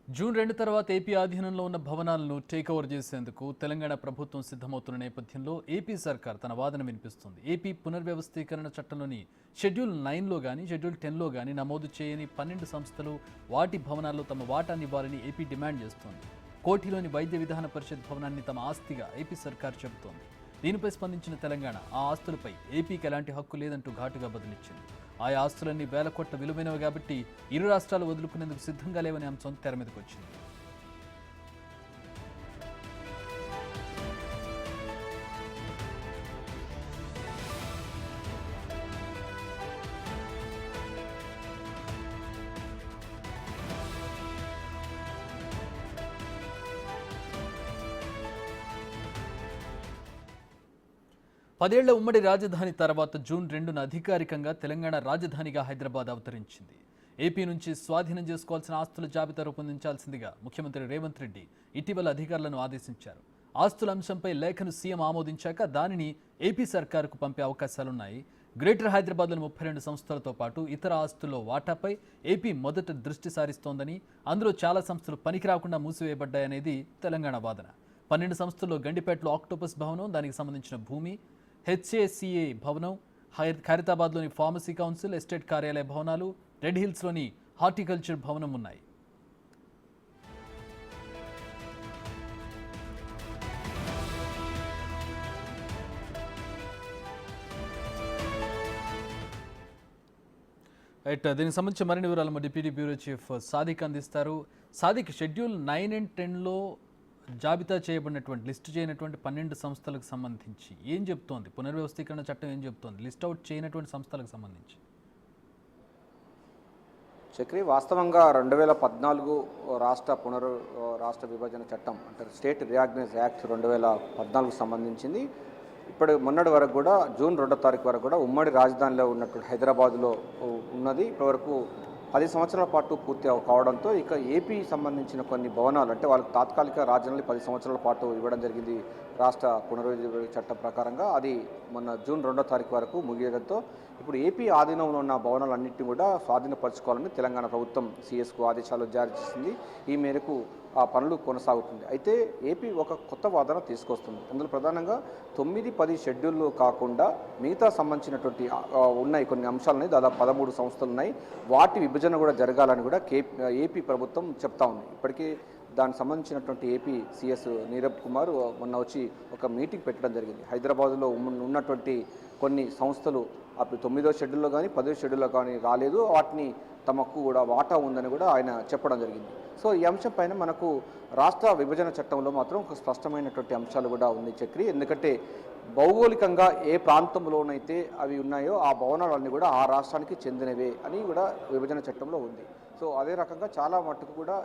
June 2 తర్వాత AP ఆధీనంలో ఉన్న భవనాలను టేక్ ఓవర్ చేసేందుకు తెలంగాణ ప్రభుత్వం సిద్ధమవుతున్న నేపథ్యంలో ఏపీ సర్కార్ తన వాదన వినిపిస్తుంది. ఏపీ పునర్వ్యవస్థీకరణ చట్టంలోని షెడ్యూల్ 9లో కానీ షెడ్యూల్ 10లో కానీ నమోదు చేయని 12 సంస్థలు వాటి భవనాల్లో తమ వాటాన్ని ఇవ్వాలని ఏపీ డిమాండ్ చేస్తోంది. కోఠిలోని వైద్య విధాన పరిషత్ భవనాన్ని తమ ఆస్తిగా ఏపీ సర్కార్ చెబుతోంది. దీనిపై స్పందించిన తెలంగాణ ఆ ఆస్తులపై ఏపీకి ఎలాంటి హక్కు లేదంటూ ఘాటుగా బదులిచ్చింది. ఆయా ఆస్తులన్నీ వేల కోట్ల విలువైనవి కాబట్టి ఇరు రాష్ట్రాలు వదులుకునేందుకు సిద్ధంగా లేవనే అంశం తెర మీదకి వచ్చింది. పదేళ్ల ఉమ్మడి రాజధాని తర్వాత జూన్ 2న అధికారికంగా తెలంగాణ రాజధానిగా హైదరాబాద్ అవతరించింది. ఏపీ నుంచి స్వాధీనం చేసుకోవాల్సిన ఆస్తుల జాబితా రూపొందించాల్సిందిగా ముఖ్యమంత్రి రేవంత్ రెడ్డి ఇటీవల అధికారులను ఆదేశించారు. ఆస్తుల అంశంపై లేఖను సీఎం ఆమోదించాక దానిని ఏపీ సర్కారుకు పంపే అవకాశాలున్నాయి. గ్రేటర్ హైదరాబాద్లోని 32 సంస్థలతో పాటు ఇతర ఆస్తుల్లో వాటాపై ఏపీ మొదట దృష్టి సారిస్తోందని, అందులో చాలా సంస్థలు పనికి రాకుండా మూసివేయబడ్డాయనేది తెలంగాణ వాదన. 12 సంస్థల్లో గండిపేటలో ఆక్టోపస్ భవనం, దానికి సంబంధించిన భూమి, హెచ్ఏసిఏ భవనం, ఖైరతాబాద్లోని ఫార్మసీ కౌన్సిల్, ఎస్టేట్ కార్యాలయ భవనాలు, రెడ్ హిల్స్లోని హార్టికల్చర్ భవనం ఉన్నాయి. రైట్, దీనికి సంబంధించి మరిన్ని వివరాలు మా డిప్యూటీ బ్యూరో చీఫ్ సాదిక్ అందిస్తారు. సాదిక్, షెడ్యూల్ 9 అండ్ 10లో జాబితా చేయబడినటువంటి లిస్టు చేయనటువంటి 12 సంస్థలకు సంబంధించి ఏం చెప్తోంది పునర్వ్యవస్థీకరణ చట్టం? ఏం చెప్తోంది లిస్ట్ అవుట్ చేయనటువంటి సంస్థలకు సంబంధించి? చక్రి, వాస్తవంగా 2014 రాష్ట్ర విభజన చట్టం అంటే స్టేట్ రియాగ్నైజ్ యాక్ట్ 2014 సంబంధించింది. ఇప్పుడు మొన్నటి వరకు కూడా జూన్ 2వ తారీఖు వరకు కూడా ఉమ్మడి రాజధానిలో ఉన్నటువంటి హైదరాబాద్లో ఉన్నది. ఇప్పటివరకు 10 సంవత్సరాల పాటు పూర్తి కావడంతో ఇక ఏపీ సంబంధించిన కొన్ని భవనాలు అంటే వాళ్ళకి తాత్కాలిక రాజధాని 10 సంవత్సరాల పాటు ఇవ్వడం జరిగింది రాష్ట్ర పునర్విభజన చట్టం ప్రకారంగా. అది మొన్న జూన్ 2వ తారీఖు వరకు ముగియడంతో ఇప్పుడు ఏపీ ఆధీనంలో ఉన్న భవనాలన్నింటినీ కూడా స్వాధీనపరచుకోవాలని తెలంగాణ ప్రభుత్వం సిఎస్కు ఆదేశాలు జారీ చేసింది. ఈ మేరకు ఆ పనులు కొనసాగుతుంది. అయితే ఏపీ ఒక కొత్త వాదన తీసుకొస్తుంది. అందులో ప్రధానంగా 9, 10 షెడ్యూల్లో కాకుండా మిగతా సంబంధించినటువంటి ఉన్నాయి కొన్ని అంశాలని, దాదాపు 13 సంస్థలు ఉన్నాయి. వాటి విభజన కూడా జరగాలని కూడా ఏపీ ప్రభుత్వం చెప్తా ఉంది. ఇప్పటికీ దానికి సంబంధించినటువంటి ఏపీ సిఎస్ నీరబ్ కుమార్ మొన్న వచ్చి ఒక మీటింగ్ పెట్టడం జరిగింది. హైదరాబాద్లో ఉన్నటువంటి కొన్ని సంస్థలు అప్పుడు 9వ షెడ్యూల్లో కానీ 10వ షెడ్యూల్లో కానీ రాలేదు, వాటిని తమకు కూడా వాటా ఉందని కూడా ఆయన చెప్పడం జరిగింది. సో ఈ అంశం పైన మనకు రాష్ట్ర విభజన చట్టంలో మాత్రం ఒక స్పష్టమైనటువంటి అంశాలు కూడా ఉంది చక్రి. ఎందుకంటే భౌగోళికంగా ఏ ప్రాంతంలోనైతే అవి ఉన్నాయో ఆ భవనాలన్నీ కూడా ఆ రాష్ట్రానికి చెందినవే అని కూడా విభజన చట్టంలో ఉంది. సో అదే రకంగా చాలా మట్టుకు కూడా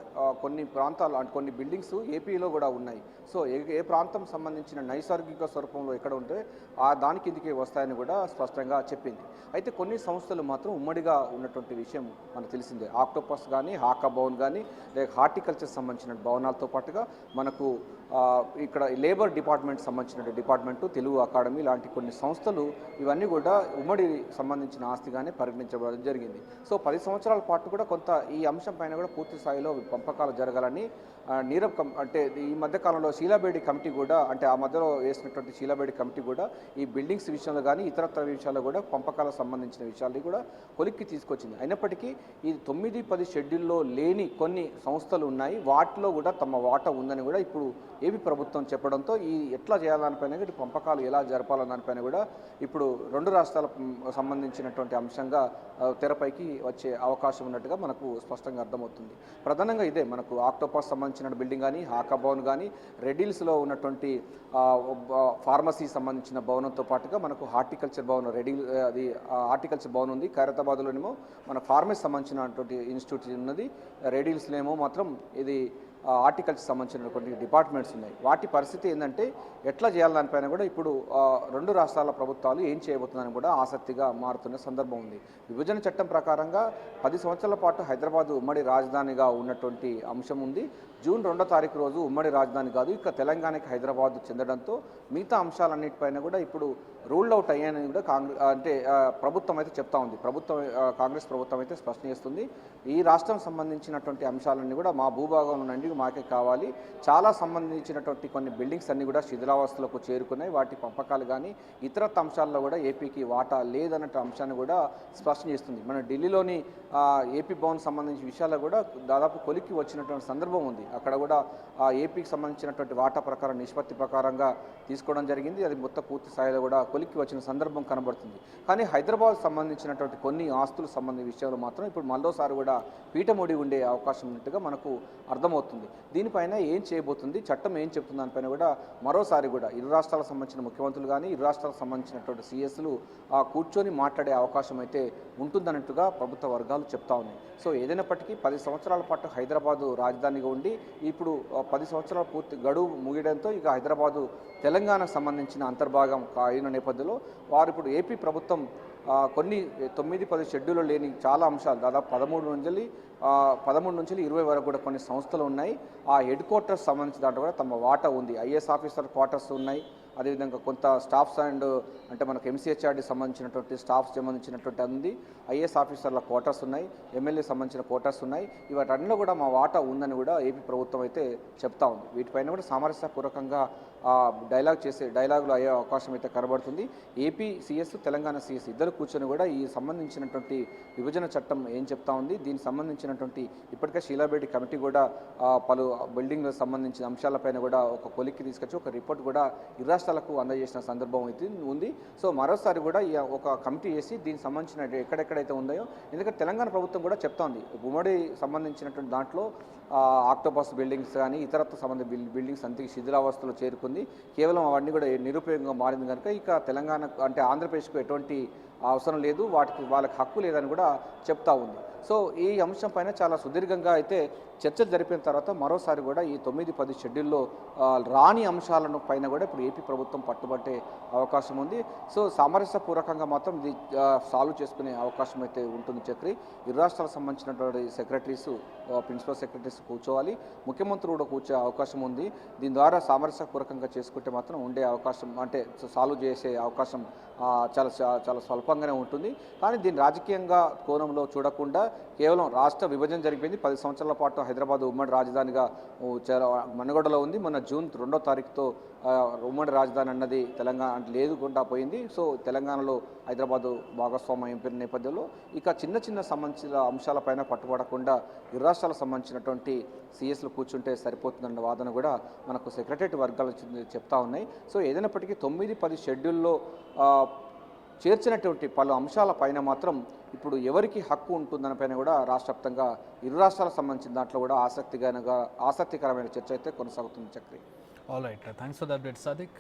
కొన్ని ప్రాంతాలు అంటే కొన్ని బిల్డింగ్స్ ఏపీలో కూడా ఉన్నాయి. సో ఏ ప్రాంతం సంబంధించిన నైసర్గిక స్వరూపంలో ఎక్కడ ఉంటే దాని కిందికి వస్తాయని కూడా స్పష్టంగా చెప్పింది. అయితే కొన్ని సంస్థలు మాత్రం ఉమ్మడిగా ఉన్నటువంటి విషయం మనకు తెలిసిందే. ఆక్టోపస్ కానీ, హాకా భవన్ కానీ, లేక హార్టికల్చర్ సంబంధించిన భవనాలతో పాటుగా మనకు ఇక్కడ లేబర్ డిపార్ట్మెంట్ సంబంధించిన డిపార్ట్మెంటు, తెలుగు అకాడమీ లాంటి కొన్ని సంస్థలు ఇవన్నీ కూడా ఉమ్మడి సంబంధించిన ఆస్తిగానే పరిగణించబడడం జరిగింది. సో 10 సంవత్సరాల పాటు కూడా కొంత ఈ అంశం పైన కూడా పూర్తి స్థాయిలో పంపకాలు జరగాలని నీరబ్ అంటే ఈ మధ్యకాలంలో శీలాబేడి కమిటీ కూడా అంటే ఆ మధ్యలో వేసినటువంటి శీలాబేడి కమిటీ కూడా ఈ బిల్డింగ్స్ విషయంలో కానీ ఇతరత్ర విషయాల్లో కూడా పంపకాలకు సంబంధించిన విషయాన్ని కూడా కొలిక్కి తీసుకొచ్చింది. అయినప్పటికీ ఈ 9, 10 షెడ్యూల్లో లేని కొన్ని సంస్థలు ఉన్నాయి, వాటిలో కూడా తమ వాటా ఉందని కూడా ఇప్పుడు ఏపీ ప్రభుత్వం చెప్పడంతో ఈ ఎట్లా చేయాలనిపైన ఇటు పంపకాలు ఎలా జరపాలన్న దానిపైన కూడా ఇప్పుడు 2 రాష్ట్రాలకు సంబంధించినటువంటి అంశంగా తెరపైకి వచ్చే అవకాశం ఉన్నట్టుగా మనకు స్పష్టంగా అర్థమవుతుంది. ప్రధానంగా ఇదే మనకు ఆక్టోపస్ సంబంధించిన బిల్డింగ్ కానీ, హాకా భవన్ కానీ, రెడిల్స్లో ఉన్నటువంటి ఫార్మసీ సంబంధించిన భవనంతో పాటుగా మనకు హార్టికల్చర్ భవన్ అది హార్టికల్చర్ భవన్ ఉంది. ఖైరతాబాద్లోనేమో మన ఫార్మసీ సంబంధించినటువంటి ఇన్స్టిట్యూట్ ఉన్నది. రెడిల్స్లో మాత్రం ఇది హార్టికల్చర్ సంబంధించినటువంటి డిపార్ట్మెంట్స్ ఉన్నాయి. వాటి పరిస్థితి ఏంటంటే ఎట్లా చేయాలి దానిపైన కూడా ఇప్పుడు 2 రాష్ట్రాల ప్రభుత్వాలు ఏం చేయబోతుందని కూడా ఆసక్తిగా మారుతున్న సందర్భం ఉంది. విభజన చట్టం ప్రకారంగా 10 సంవత్సరాల పాటు హైదరాబాద్ ఉమ్మడి రాజధానిగా ఉన్నటువంటి అంశం ఉంది. జూన్ 2వ తారీఖు రోజు ఉమ్మడి రాజధాని కాదు, ఇక తెలంగాణకి హైదరాబాద్ చెందడంతో మిగతా అంశాలన్నిటిపైన కూడా ఇప్పుడు రూల్డ్ అవుట్ అయ్యాయని కూడా ప్రభుత్వం అయితే చెప్తా ఉంది. కాంగ్రెస్ ప్రభుత్వం అయితే స్పష్టం చేస్తుంది. ఈ రాష్ట్రం సంబంధించినటువంటి అంశాలన్నీ కూడా మా భూభాగం నుండి మాకే కావాలి. చాలా సంబంధించినటువంటి కొన్ని బిల్డింగ్స్ అన్నీ కూడా శిథిలావస్థలకు చేరుకున్నాయి. వాటి పంపకాలు కానీ ఇతరత్ర అంశాల్లో కూడా ఏపీకి వాటా లేదన్న అంశాన్ని కూడా స్పష్టం చేస్తుంది. మన ఢిల్లీలోని ఏపీ భవన్ సంబంధించిన విషయాల్లో కూడా దాదాపు కొలిక్కి వచ్చినటువంటి సందర్భం ఉంది. అక్కడ కూడా ఏపీకి సంబంధించినటువంటి వాటా ప్రకారం నిష్పత్తి ప్రకారంగా తీసుకోవడం జరిగింది. అది మొత్తం పూర్తి స్థాయిలో కూడా కొలిక్కి వచ్చిన సందర్భం కనబడుతుంది. కానీ హైదరాబాద్ సంబంధించినటువంటి కొన్ని ఆస్తులకు సంబంధించిన విషయాలు మాత్రం ఇప్పుడు మరోసారి కూడా పీఠముడి ఉండే అవకాశం ఉన్నట్టుగా మనకు అర్థమవుతుంది. దీనిపైన ఏం చేయబోతుంది, చట్టం ఏం చెప్తుంది దానిపైన కూడా మరోసారి కూడా ఇరు రాష్ట్రాలకు సంబంధించిన ముఖ్యమంత్రులు కానీ ఇరు రాష్ట్రాలకు సంబంధించినటువంటి సీఎస్లు కూర్చొని మాట్లాడే అవకాశం అయితే ఉంటుందన్నట్టుగా ప్రభుత్వ వర్గాలు చెప్తా ఉన్నాయి. సో ఏదైనప్పటికీ 10 సంవత్సరాల పాటు హైదరాబాదు రాజధానిగా ఉండి ఇప్పుడు 10 సంవత్సరాల పూర్తి గడువు ముగియడంతో ఇక హైదరాబాదు తెలంగాణకు సంబంధించిన అంతర్భాగం అయిన నేపథ్యంలో వారు ఇప్పుడు ఏపీ ప్రభుత్వం కొన్ని 9-10 షెడ్యూల్లో లేని చాలా అంశాలు దాదాపు 13 నుంచి 20 వరకు కూడా కొన్ని సంస్థలు ఉన్నాయి. ఆ హెడ్ క్వార్టర్స్ సంబంధించిన దాంట్లో కూడా తమ వాటా ఉంది. ఐఏఎస్ ఆఫీసర్ క్వార్టర్స్ ఉన్నాయి. అదేవిధంగా కొంత స్టాఫ్స్ అంటే మనకు ఎంసీహెచ్ఆర్డీ సంబంధించినటువంటి స్టాఫ్స్ సంబంధించినటువంటి ఉంది. ఐఏఎస్ ఆఫీసర్ల క్వార్టర్స్ ఉన్నాయి. ఎమ్మెల్యే సంబంధించిన క్వార్టర్స్ ఉన్నాయి. ఇవన్నీ కూడా మా వాటా ఉందని కూడా ఏపీ ప్రభుత్వం అయితే చెప్తా ఉంది. వీటిపైన కూడా సామరస్యపూర్వకంగా డైలాగులు అయ్యే అవకాశం అయితే కనబడుతుంది. ఏపీ సీఎస్ తెలంగాణ సీఎస్ ఇద్దరు కూర్చొని కూడా ఈ సంబంధించినటువంటి విభజన చట్టం ఏం చెప్తా ఉంది, దీనికి సంబంధించినటువంటి ఇప్పటికే షీలాబేటి కమిటీ కూడా పలు బిల్డింగ్లకు సంబంధించిన అంశాలపైన కూడా ఒక కొలిక్కి తీసుకొచ్చి ఒక రిపోర్ట్ కూడా ఇరు రాష్ట్రాలకు అందజేసిన సందర్భం అయితే ఉంది. సో మరోసారి కూడా ఒక కమిటీ చేసి దీనికి సంబంధించిన ఎక్కడెక్కడైతే ఉన్నాయో, ఎందుకంటే తెలంగాణ ప్రభుత్వం కూడా చెప్తా ఉంది ఉమ్మడి సంబంధించినటువంటి దాంట్లో ఆక్టోపస్ బిల్డింగ్స్ కానీ ఇతరత్వ సంబంధించిన బిల్డింగ్స్ అంతకి శిథిలావస్థలో చేరుకుంది. కేవలం అవన్నీ కూడా నిరుపయోగంగా మారింది కనుక ఇక తెలంగాణ అంటే ఆంధ్రప్రదేశ్కు ఎటువంటి అవసరం లేదు, వాళ్ళకి హక్కు లేదని కూడా చెప్తా ఉంది. సో ఈ అంశం పైన చాలా సుదీర్ఘంగా అయితే చర్చలు జరిపిన తర్వాత మరోసారి కూడా ఈ 9-10 షెడ్యూల్లో రాని అంశాలను పైన కూడా ఇప్పుడు ఏపీ ప్రభుత్వం పట్టుబట్టే అవకాశం ఉంది. సో సామరస్యపూర్వకంగా మాత్రం ఇది సాల్వ్ చేసుకునే అవకాశం అయితే ఉంటుంది. చక్రి ఇరు రాష్ట్రాలకు సంబంధించినటువంటి ప్రిన్సిపల్ సెక్రటరీస్ కూర్చోవాలి, ముఖ్యమంత్రి కూడా కూర్చో అవకాశం ఉంది. దీని ద్వారా సామరస్యపూర్వకంగా చేసుకుంటే మాత్రం ఉండే అవకాశం అంటే సాల్వ్ చేసే అవకాశం చాలా స్వల్పంగానే ఉంటుంది. కానీ దీన్ని రాజకీయంగా కోణంలో చూడకుండా కేవలం రాష్ట్ర విభజన జరిగిపోయింది. 10 సంవత్సరాల పాటు హైదరాబాద్ ఉమ్మడి రాజధానిగా మనుగడలో ఉంది. మొన్న జూన్ 2వ తారీఖుతో ఉమ్మడి రాజధాని అన్నది తెలంగాణ లేదుకుండా పోయింది. సో తెలంగాణలో హైదరాబాదు భాగస్వామ్యం అయిపోయిన నేపథ్యంలో ఇక చిన్న సంబంధించిన అంశాలపైన పట్టుబడకుండా ఇరు రాష్ట్రాలకు సంబంధించినటువంటి సీఎస్లు కూర్చుంటే సరిపోతుందన్న వాదన కూడా మనకు సెక్రటరీ వర్గాలు చెప్తా ఉన్నాయి. సో ఏదైనప్పటికీ 9-10 షెడ్యూల్లో చేర్చినటువంటి పలు అంశాల పైన మాత్రం ఇప్పుడు ఎవరికి హక్కు ఉంటుందనిపైన కూడా రాష్ట్ర వ్యాప్తంగా ఇరు రాష్ట్రాలకు సంబంధించిన దాంట్లో కూడా ఆసక్తికరమైన చర్చ అయితే కొనసాగుతుంది. Chakri. All right, thanks for the update Sadiq.